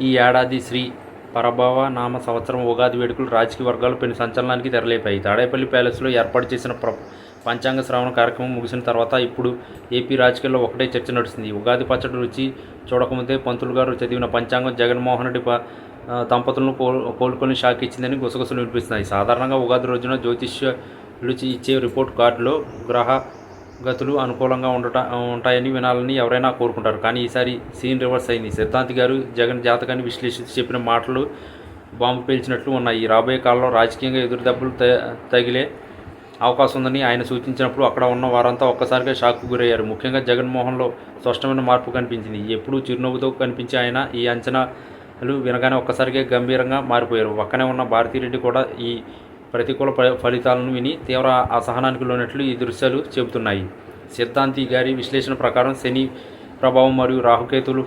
ఈ ఏడాది శ్రీ పరభవ నామ సంవత్సరం ఉగాది వేడుకలు రాజకీయ వర్గాలు పెను సంచలనానికి తెరలేపాయి. తాడేపల్లి ప్యాలెస్లో ఏర్పాటు చేసిన పంచాంగ శ్రవణ కార్యక్రమం ముగిసిన తర్వాత ఇప్పుడు ఏపీ రాజకీయాల్లో ఒకటే చర్చ నడుస్తుంది. ఉగాది పచ్చడి రుచి చూడకముందే పంతులు గారు చదివిన పంచాంగం జగన్మోహన్ రెడ్డి దంపతులను కోలుకొని షాక్ ఇచ్చిందని గుసగుసలు వినిపిస్తున్నాయి. సాధారణంగా ఉగాది రోజున జ్యోతిష్యులు ఇచ్చే రిపోర్ట్ కార్డులో గ్రహ గతులు అనుకూలంగా ఉంటాయని వినాలని ఎవరైనా కోరుకుంటారు. కానీ ఈసారి సీన్ రివర్స్ అయింది. సిద్ధాంతి గారు జగన్ జాతకాన్ని విశ్లేషించి చెప్పిన మాటలు బాంబు పేల్చినట్లు ఉన్నాయి. రాబోయే కాలంలో రాజకీయంగా ఎదురు దెబ్బలు తగిలే అవకాశం ఉందని ఆయన సూచించినప్పుడు అక్కడ ఉన్న వారంతా ఒక్కసారిగా షాక్కు గురయ్యారు. ముఖ్యంగా జగన్మోహన్లో స్పష్టమైన మార్పు కనిపించింది. ఎప్పుడూ చిరునవ్వుతో కనిపించే ఆయన ఈ అంచనాలు వినగానే ఒక్కసారిగా గంభీరంగా మారిపోయారు. పక్కనే ఉన్న భారతిరెడ్డి కూడా ఈ ప్రతికూల ఫలితాలను విని తీవ్ర అసహనానికి లోనట్లు ఈ దృశ్యాలు చెబుతున్నాయి. సిద్ధాంతి గారి విశ్లేషణ ప్రకారం శని ప్రభావం మరియు రాహుకేతులు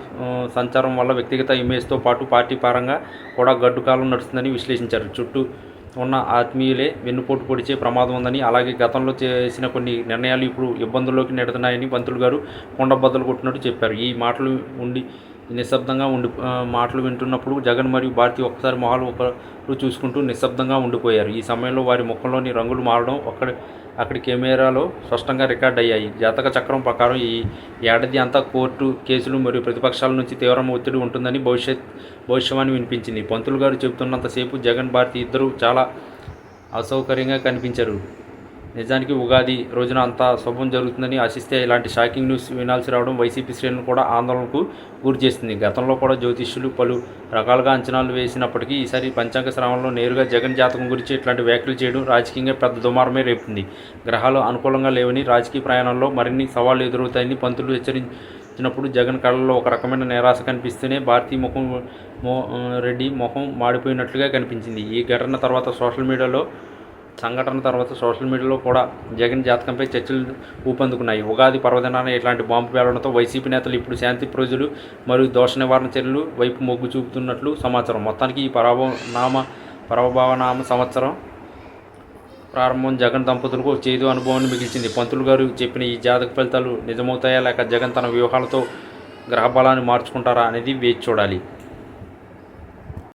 సంచారం వల్ల వ్యక్తిగత ఇమేజ్తో పాటు పార్టీ పరంగా కూడా గడ్డు కాలం నడుస్తుందని విశ్లేషించారు. చుట్టూ ఉన్న ఆత్మీయులే వెన్నుపోటు పొడిచే ప్రమాదం ఉందని, అలాగే గతంలో చేసిన కొన్ని నిర్ణయాలు ఇప్పుడు ఇబ్బందుల్లోకి నెడుతున్నాయని పంతులు గారు కుండబద్దలు కొట్టినట్టు చెప్పారు. ఈ మాటలు మాటలు వింటున్నప్పుడు జగన్ మరియు భారతి ఒక్కసారి మొహాలు ఒకరు చూసుకుంటూ నిశ్శబ్దంగా ఉండిపోయారు. ఈ సమయంలో వారి ముఖంలోని రంగులు మారడం అక్కడి కెమెరాలో స్పష్టంగా రికార్డ్ అయ్యాయి. జాతక చక్రం ప్రకారం ఈ ఏడాది అంతా కోర్టు కేసులు మరియు ప్రతిపక్షాల నుంచి తీవ్రమైన ఒత్తిడి ఉంటుందని భవిష్యవాణి వినిపించింది. పంతులు గారు చెబుతున్నంతసేపు జగన్ భారతి ఇద్దరు చాలా అసౌకర్యంగా కనిపించారు. నిజానికి ఉగాది రోజున అంతా శుభం జరుగుతుందని ఆశిస్తే ఇలాంటి షాకింగ్ న్యూస్ వినాల్సి రావడం వైసీపీ శ్రేణులను కూడా ఆందోళనకు గురి చేస్తుంది. గతంలో కూడా జ్యోతిష్యులు పలు రకాలుగా అంచనాలు వేసినప్పటికీ ఈసారి పంచాంగ శ్రవణంలో నేరుగా జగన్ జాతకం గురించి ఇట్లాంటి వ్యాఖ్యలు చేయడం రాజకీయంగా పెద్ద దుమారమే రేపుతుంది. గ్రహాలు అనుకూలంగా లేవని, రాజకీయ ప్రయాణంలో మరిన్ని సవాళ్లు ఎదురవుతాయని పంతులు హెచ్చరించినప్పుడు జగన్ కళ్ళలో ఒక రకమైన నిరాశ కనిపిస్తూనే భారతీ రెడ్డి ముఖం మాడిపోయినట్లుగా కనిపించింది. ఈ సంఘటన తర్వాత సోషల్ మీడియాలో కూడా జగన్ జాతకంపై చర్చలు ఊపందుకున్నాయి. ఉగాది పర్వదినాన ఇట్లాంటి బాంబు పేలడంతో వైసీపీ నేతలు ఇప్పుడు శాంతి ప్రజలు మరియు దోష నివారణ చర్యలు వైపు మొగ్గు చూపుతున్నట్లు సమాచారం. మొత్తానికి ఈ పరభవనామ సంవత్సరం ప్రారంభం జగన్ దంపతులకు చేదు అనుభవాన్ని మిగిల్చింది. పంతులు గారు చెప్పిన ఈ జాతక ఫలితాలు నిజమవుతాయా లేక జగన్ తన వ్యూహాలతో గ్రహబలాన్ని మార్చుకుంటారా అనేది వేచి చూడాలి.